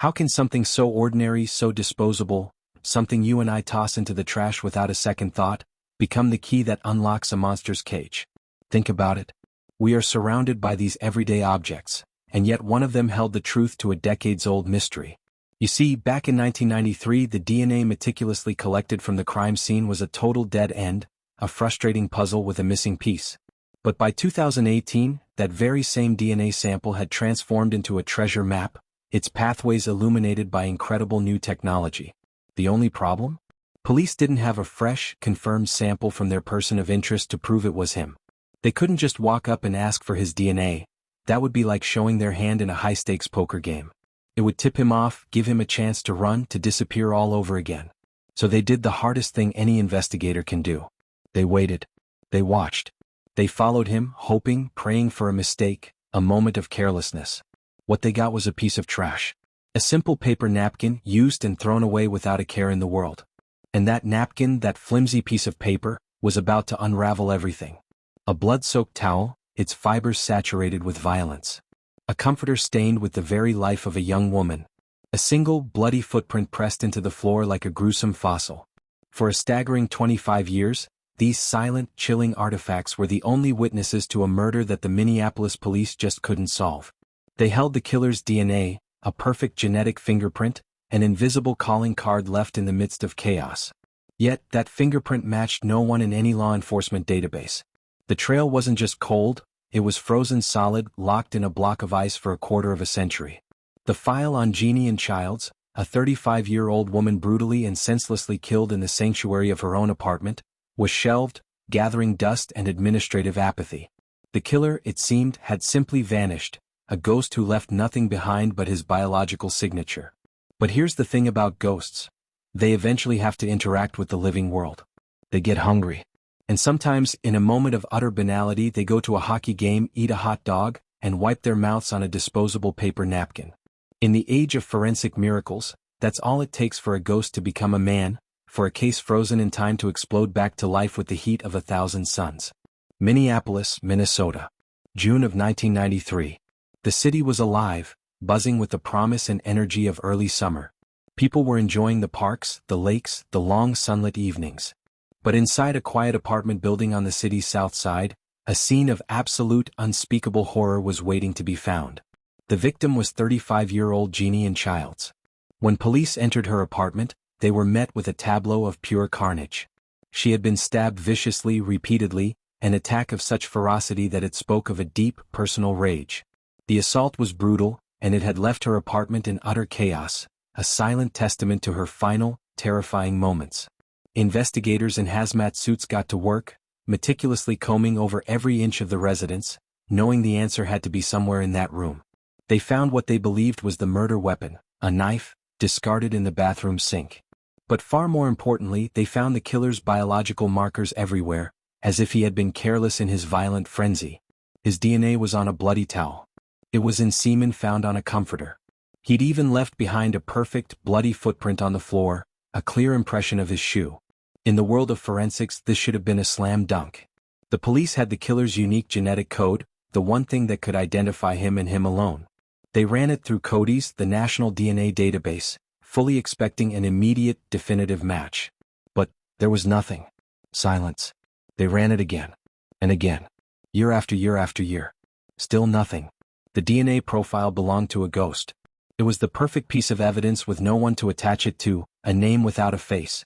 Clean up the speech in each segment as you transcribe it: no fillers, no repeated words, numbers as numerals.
How can something so ordinary, so disposable, something you and I toss into the trash without a second thought, become the key that unlocks a monster's cage? Think about it. We are surrounded by these everyday objects, and yet one of them held the truth to a decades-old mystery. You see, back in 1993, the DNA meticulously collected from the crime scene was a total dead end, a frustrating puzzle with a missing piece. But by 2018, that very same DNA sample had transformed into a treasure map, its pathways illuminated by incredible new technology. The only problem? Police didn't have a fresh, confirmed sample from their person of interest to prove it was him. They couldn't just walk up and ask for his DNA. That would be like showing their hand in a high-stakes poker game. It would tip him off, give him a chance to run, to disappear all over again. So they did the hardest thing any investigator can do. They waited. They watched. They followed him, hoping, praying for a mistake, a moment of carelessness. What they got was a piece of trash. A simple paper napkin, used and thrown away without a care in the world. And that napkin, that flimsy piece of paper, was about to unravel everything. A blood-soaked towel, its fibers saturated with violence. A comforter stained with the very life of a young woman. A single, bloody footprint pressed into the floor like a gruesome fossil. For a staggering 25 years, these silent, chilling artifacts were the only witnesses to a murder that the Minneapolis police just couldn't solve. They held the killer's DNA, a perfect genetic fingerprint, an invisible calling card left in the midst of chaos. Yet, that fingerprint matched no one in any law enforcement database. The trail wasn't just cold, it was frozen solid, locked in a block of ice for a quarter of a century. The file on Jeannie and Childs, a 35-year-old woman brutally and senselessly killed in the sanctuary of her own apartment, was shelved, gathering dust and administrative apathy. The killer, it seemed, had simply vanished, a ghost who left nothing behind but his biological signature. But here's the thing about ghosts. They eventually have to interact with the living world. They get hungry. And sometimes, in a moment of utter banality, they go to a hockey game, eat a hot dog, and wipe their mouths on a disposable paper napkin. In the age of forensic miracles, that's all it takes for a ghost to become a man, for a case frozen in time to explode back to life with the heat of 1,000 suns. Minneapolis, Minnesota. June of 1993. The city was alive, buzzing with the promise and energy of early summer. People were enjoying the parks, the lakes, the long sunlit evenings. But inside a quiet apartment building on the city's south side, a scene of absolute, unspeakable horror was waiting to be found. The victim was 35-year-old Jeannie and Childs. When police entered her apartment, they were met with a tableau of pure carnage. She had been stabbed viciously, repeatedly, an attack of such ferocity that it spoke of a deep, personal rage. The assault was brutal, and it had left her apartment in utter chaos, a silent testament to her final, terrifying moments. Investigators in hazmat suits got to work, meticulously combing over every inch of the residence, knowing the answer had to be somewhere in that room. They found what they believed was the murder weapon, a knife, discarded in the bathroom sink. But far more importantly, they found the killer's biological markers everywhere, as if he had been careless in his violent frenzy. His DNA was on a bloody towel. It was in semen found on a comforter. He'd even left behind a perfect, bloody footprint on the floor, a clear impression of his shoe. In the world of forensics, this should have been a slam dunk. The police had the killer's unique genetic code, the one thing that could identify him and him alone. They ran it through CODIS, the national DNA database, fully expecting an immediate, definitive match. But there was nothing. Silence. They ran it again. And again. Year after year after year. Still nothing. The DNA profile belonged to a ghost. It was the perfect piece of evidence with no one to attach it to, a name without a face.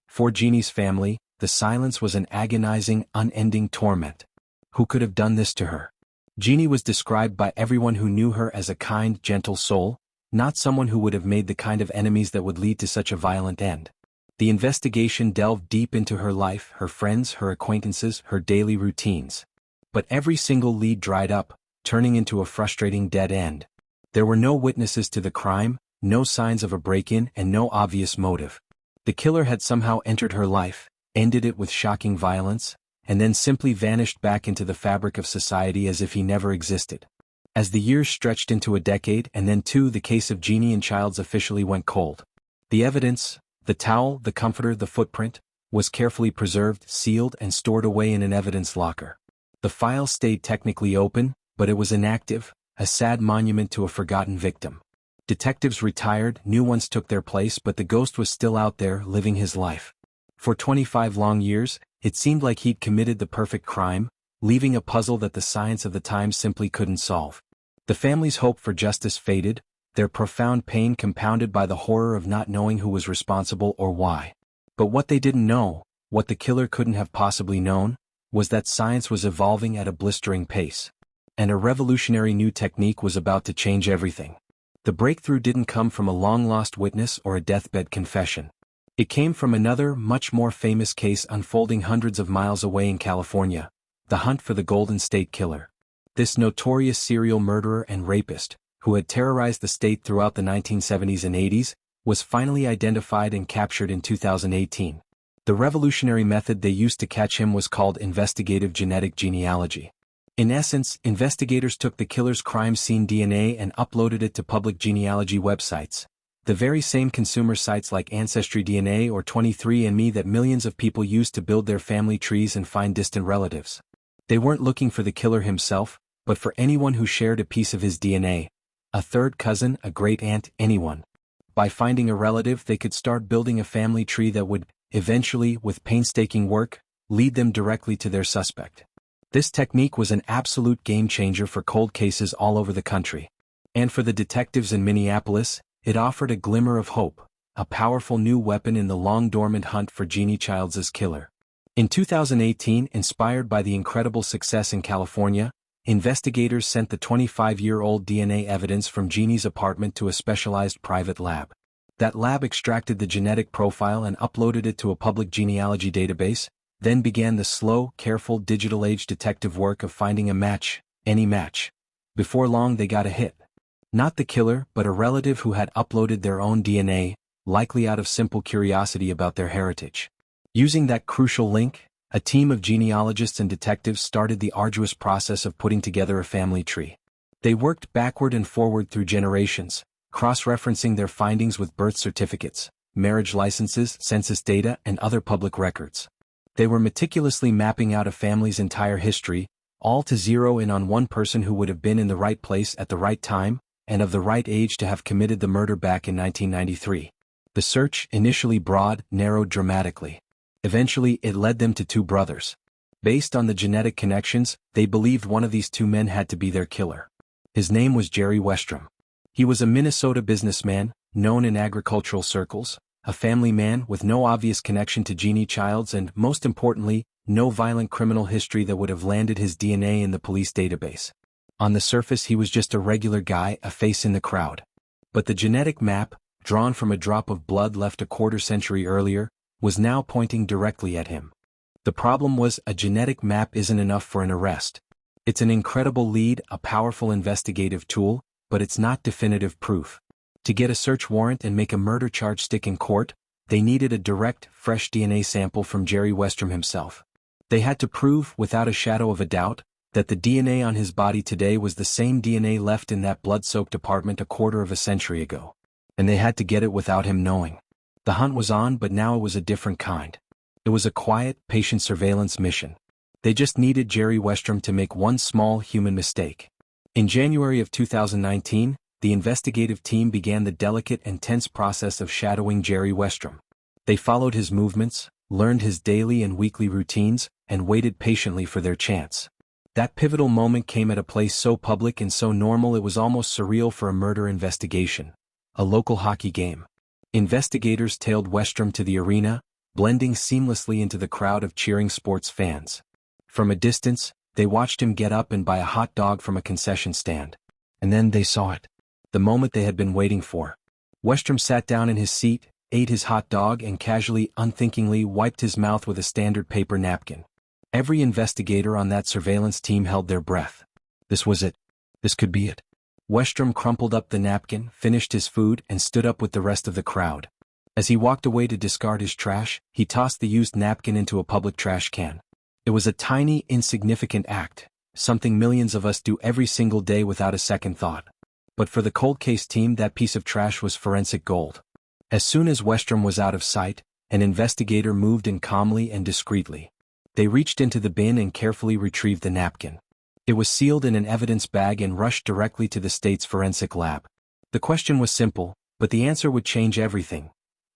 For Jeannie's family, the silence was an agonizing, unending torment. Who could have done this to her? Jeannie was described by everyone who knew her as a kind, gentle soul, not someone who would have made the kind of enemies that would lead to such a violent end. The investigation delved deep into her life, her friends, her acquaintances, her daily routines. But every single lead dried up, turning into a frustrating dead end. There were no witnesses to the crime, no signs of a break-in, and no obvious motive. The killer had somehow entered her life, ended it with shocking violence, and then simply vanished back into the fabric of society as if he never existed. As the years stretched into a decade and then two, the case of Jeannie and Childs officially went cold. The evidence, the towel, the comforter, the footprint, was carefully preserved, sealed, and stored away in an evidence locker. The file stayed technically open, but it was inactive, a sad monument to a forgotten victim. Detectives retired, new ones took their place, but the ghost was still out there, living his life. For 25 long years, it seemed like he'd committed the perfect crime, leaving a puzzle that the science of the time simply couldn't solve. The family's hope for justice faded, their profound pain compounded by the horror of not knowing who was responsible or why. But what they didn't know, what the killer couldn't have possibly known, was that science was evolving at a blistering pace. And a revolutionary new technique was about to change everything. The breakthrough didn't come from a long-lost witness or a deathbed confession. It came from another, much more famous case unfolding hundreds of miles away in California, the hunt for the Golden State Killer. This notorious serial murderer and rapist, who had terrorized the state throughout the 1970s and 80s, was finally identified and captured in 2018. The revolutionary method they used to catch him was called investigative genetic genealogy. In essence, investigators took the killer's crime scene DNA and uploaded it to public genealogy websites, the very same consumer sites like Ancestry DNA or 23andMe that millions of people use to build their family trees and find distant relatives. They weren't looking for the killer himself, but for anyone who shared a piece of his DNA, a third cousin, a great-aunt, anyone. By finding a relative, they could start building a family tree that would, eventually, with painstaking work, lead them directly to their suspect. This technique was an absolute game-changer for cold cases all over the country. And for the detectives in Minneapolis, it offered a glimmer of hope, a powerful new weapon in the long-dormant hunt for Jeannie Childs' killer. In 2018, inspired by the incredible success in California, investigators sent the 25-year-old DNA evidence from Jeannie's apartment to a specialized private lab. That lab extracted the genetic profile and uploaded it to a public genealogy database. Then began the slow, careful digital-age detective work of finding a match, any match. Before long they got a hit. Not the killer, but a relative who had uploaded their own DNA, likely out of simple curiosity about their heritage. Using that crucial link, a team of genealogists and detectives started the arduous process of putting together a family tree. They worked backward and forward through generations, cross-referencing their findings with birth certificates, marriage licenses, census data, and other public records. They were meticulously mapping out a family's entire history, all to zero in on one person who would have been in the right place at the right time, and of the right age to have committed the murder back in 1993. The search, initially broad, narrowed dramatically. Eventually, it led them to two brothers. Based on the genetic connections, they believed one of these two men had to be their killer. His name was Jerry Westrom. He was a Minnesota businessman, known in agricultural circles, a family man with no obvious connection to Jeannie Childs and, most importantly, no violent criminal history that would have landed his DNA in the police database. On the surface he was just a regular guy, a face in the crowd. But the genetic map, drawn from a drop of blood left a quarter-century earlier, was now pointing directly at him. The problem was, a genetic map isn't enough for an arrest. It's an incredible lead, a powerful investigative tool, but it's not definitive proof. To get a search warrant and make a murder charge stick in court, they needed a direct, fresh DNA sample from Jerry Westrom himself. They had to prove, without a shadow of a doubt, that the DNA on his body today was the same DNA left in that blood-soaked apartment a quarter of a century ago. And they had to get it without him knowing. The hunt was on, but now it was a different kind. It was a quiet, patient surveillance mission. They just needed Jerry Westrom to make one small human mistake. In January of 2019, the investigative team began the delicate and tense process of shadowing Jerry Westrom. They followed his movements, learned his daily and weekly routines, and waited patiently for their chance. That pivotal moment came at a place so public and so normal it was almost surreal for a murder investigation. A local hockey game. Investigators tailed Westrom to the arena, blending seamlessly into the crowd of cheering sports fans. From a distance, they watched him get up and buy a hot dog from a concession stand. And then they saw it. The moment they had been waiting for. Westrom sat down in his seat, ate his hot dog and casually, unthinkingly wiped his mouth with a standard paper napkin. Every investigator on that surveillance team held their breath. This was it. This could be it. Westrom crumpled up the napkin, finished his food, and stood up with the rest of the crowd. As he walked away to discard his trash, he tossed the used napkin into a public trash can. It was a tiny, insignificant act, something millions of us do every single day without a second thought. But for the cold case team, that piece of trash was forensic gold. As soon as Westrom was out of sight, an investigator moved in calmly and discreetly. They reached into the bin and carefully retrieved the napkin. It was sealed in an evidence bag and rushed directly to the state's forensic lab. The question was simple, but the answer would change everything.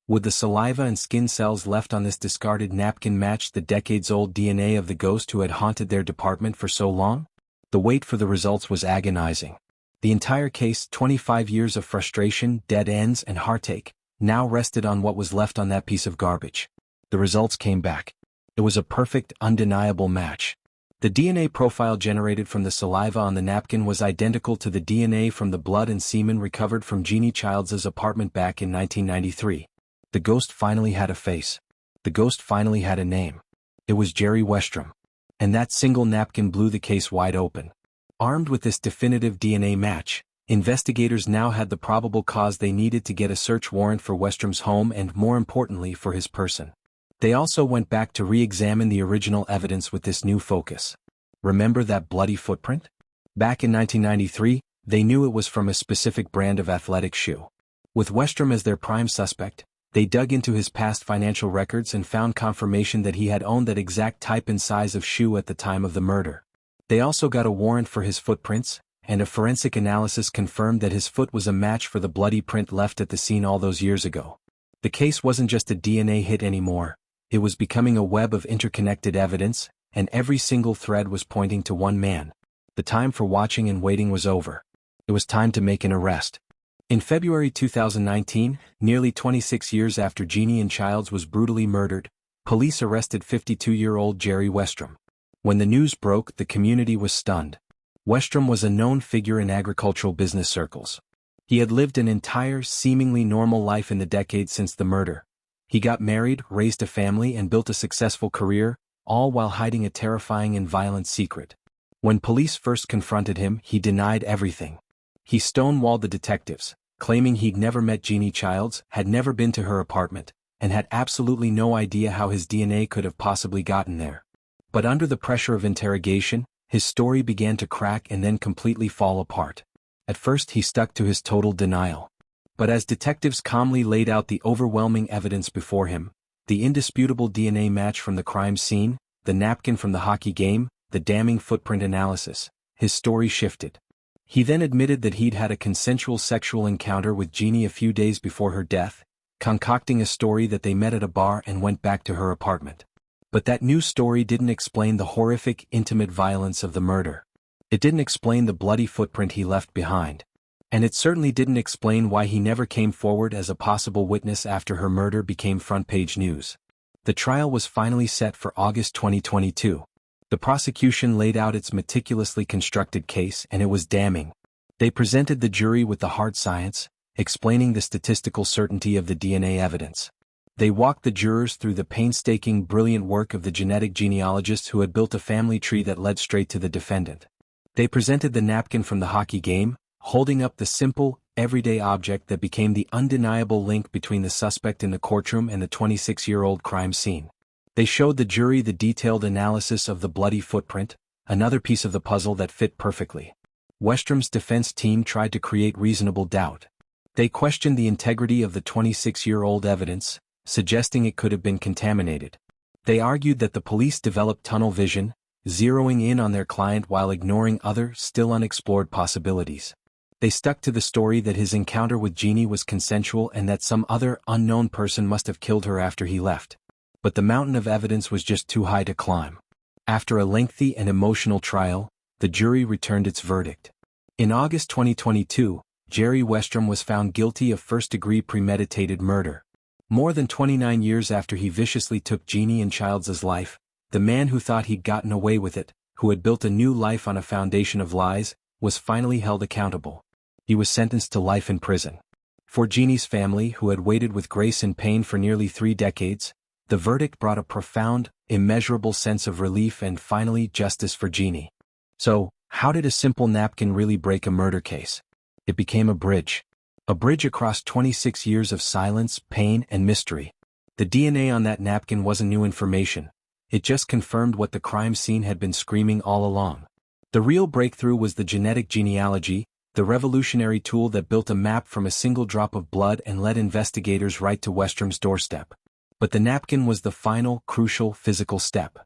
Would the saliva and skin cells left on this discarded napkin match the decades-old DNA of the ghost who had haunted their department for so long? The wait for the results was agonizing. The entire case, 25 years of frustration, dead ends, and heartache, now rested on what was left on that piece of garbage. The results came back. It was a perfect, undeniable match. The DNA profile generated from the saliva on the napkin was identical to the DNA from the blood and semen recovered from Jeannie Childs' apartment back in 1993. The ghost finally had a face. The ghost finally had a name. It was Jerry Westrom. And that single napkin blew the case wide open. Armed with this definitive DNA match, investigators now had the probable cause they needed to get a search warrant for Westrom's home and, more importantly, for his person. They also went back to re-examine the original evidence with this new focus. Remember that bloody footprint? Back in 1993, they knew it was from a specific brand of athletic shoe. With Westrom as their prime suspect, they dug into his past financial records and found confirmation that he had owned that exact type and size of shoe at the time of the murder. They also got a warrant for his footprints, and a forensic analysis confirmed that his foot was a match for the bloody print left at the scene all those years ago. The case wasn't just a DNA hit anymore. It was becoming a web of interconnected evidence, and every single thread was pointing to one man. The time for watching and waiting was over. It was time to make an arrest. In February 2019, nearly 26 years after Jeannie and Childs was brutally murdered, police arrested 52-year-old Jerry Westrom. When the news broke, the community was stunned. Westrom was a known figure in agricultural business circles. He had lived an entire, seemingly normal life in the decades since the murder. He got married, raised a family, and built a successful career, all while hiding a terrifying and violent secret. When police first confronted him, he denied everything. He stonewalled the detectives, claiming he'd never met Jeannie Childs, had never been to her apartment, and had absolutely no idea how his DNA could have possibly gotten there. But under the pressure of interrogation, his story began to crack and then completely fall apart. At first he stuck to his total denial. But as detectives calmly laid out the overwhelming evidence before him, the indisputable DNA match from the crime scene, the napkin from the hockey game, the damning footprint analysis, his story shifted. He then admitted that he'd had a consensual sexual encounter with Jeannie a few days before her death, concocting a story that they met at a bar and went back to her apartment. But that new story didn't explain the horrific, intimate violence of the murder. It didn't explain the bloody footprint he left behind. And it certainly didn't explain why he never came forward as a possible witness after her murder became front-page news. The trial was finally set for August 2022. The prosecution laid out its meticulously constructed case, and it was damning. They presented the jury with the hard science, explaining the statistical certainty of the DNA evidence. They walked the jurors through the painstaking, brilliant work of the genetic genealogist who had built a family tree that led straight to the defendant. They presented the napkin from the hockey game, holding up the simple, everyday object that became the undeniable link between the suspect in the courtroom and the 26-year-old crime scene. They showed the jury the detailed analysis of the bloody footprint, another piece of the puzzle that fit perfectly. Westrom's defense team tried to create reasonable doubt. They questioned the integrity of the 26-year-old evidence, suggesting it could have been contaminated. They argued that the police developed tunnel vision, zeroing in on their client while ignoring other, still unexplored possibilities. They stuck to the story that his encounter with Jeannie was consensual and that some other, unknown person must have killed her after he left. But the mountain of evidence was just too high to climb. After a lengthy and emotional trial, the jury returned its verdict. In August 2022, Jerry Westrom was found guilty of first-degree premeditated murder. More than 29 years after he viciously took Jeannie and Childs' life, the man who thought he'd gotten away with it, who had built a new life on a foundation of lies, was finally held accountable. He was sentenced to life in prison. For Jeannie's family, who had waited with grace and pain for nearly 3 decades, the verdict brought a profound, immeasurable sense of relief and finally justice for Jeannie. So, how did a simple napkin really break a murder case? It became a bridge. A bridge across 26 years of silence, pain, and mystery. The DNA on that napkin wasn't new information. It just confirmed what the crime scene had been screaming all along. The real breakthrough was the genetic genealogy, the revolutionary tool that built a map from a single drop of blood and led investigators right to Westrom's doorstep. But the napkin was the final, crucial, physical step.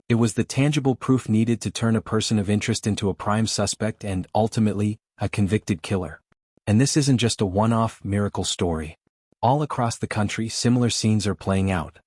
It was the tangible proof needed to turn a person of interest into a prime suspect and, ultimately, a convicted killer. And this isn't just a one-off miracle story. All across the country, similar scenes are playing out.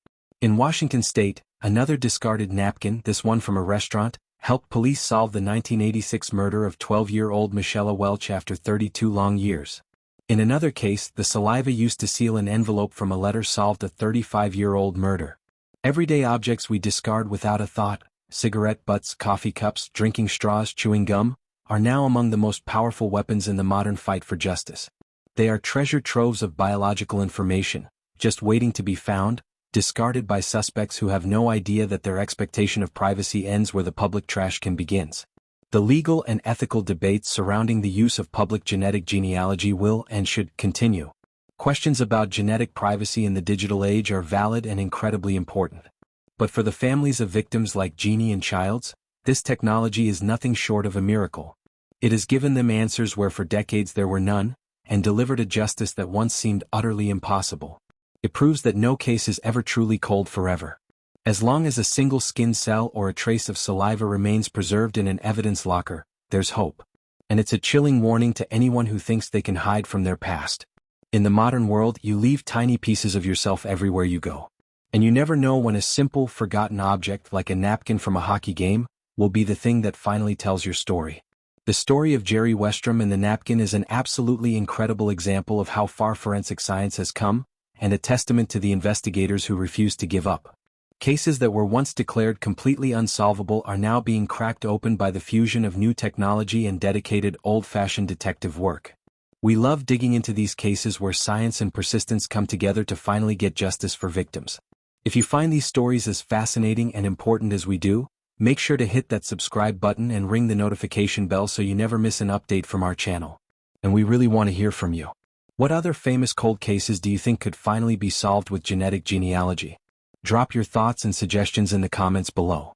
In Washington state, another discarded napkin, this one from a restaurant, helped police solve the 1986 murder of 12-year-old Michelle Welch after 32 long years. In another case, the saliva used to seal an envelope from a letter solved a 35-year-old murder. Everyday objects we discard without a thought, cigarette butts, coffee cups, drinking straws, chewing gum, are now among the most powerful weapons in the modern fight for justice. They are treasure troves of biological information, just waiting to be found, discarded by suspects who have no idea that their expectation of privacy ends where the public trash can begins. The legal and ethical debates surrounding the use of public genetic genealogy will and should continue. Questions about genetic privacy in the digital age are valid and incredibly important. But for the families of victims like Jeannie and Childs, this technology is nothing short of a miracle. It has given them answers where for decades there were none, and delivered a justice that once seemed utterly impossible. It proves that no case is ever truly cold forever. As long as a single skin cell or a trace of saliva remains preserved in an evidence locker, there's hope. And it's a chilling warning to anyone who thinks they can hide from their past. In the modern world, you leave tiny pieces of yourself everywhere you go. And you never know when a simple, forgotten object like a napkin from a hockey game will be the thing that finally tells your story. The story of Jerry Westrom and the napkin is an absolutely incredible example of how far forensic science has come, and a testament to the investigators who refuse to give up. Cases that were once declared completely unsolvable are now being cracked open by the fusion of new technology and dedicated old-fashioned detective work. We love digging into these cases where science and persistence come together to finally get justice for victims. If you find these stories as fascinating and important as we do, make sure to hit that subscribe button and ring the notification bell so you never miss an update from our channel. And we really want to hear from you. What other famous cold cases do you think could finally be solved with genetic genealogy? Drop your thoughts and suggestions in the comments below.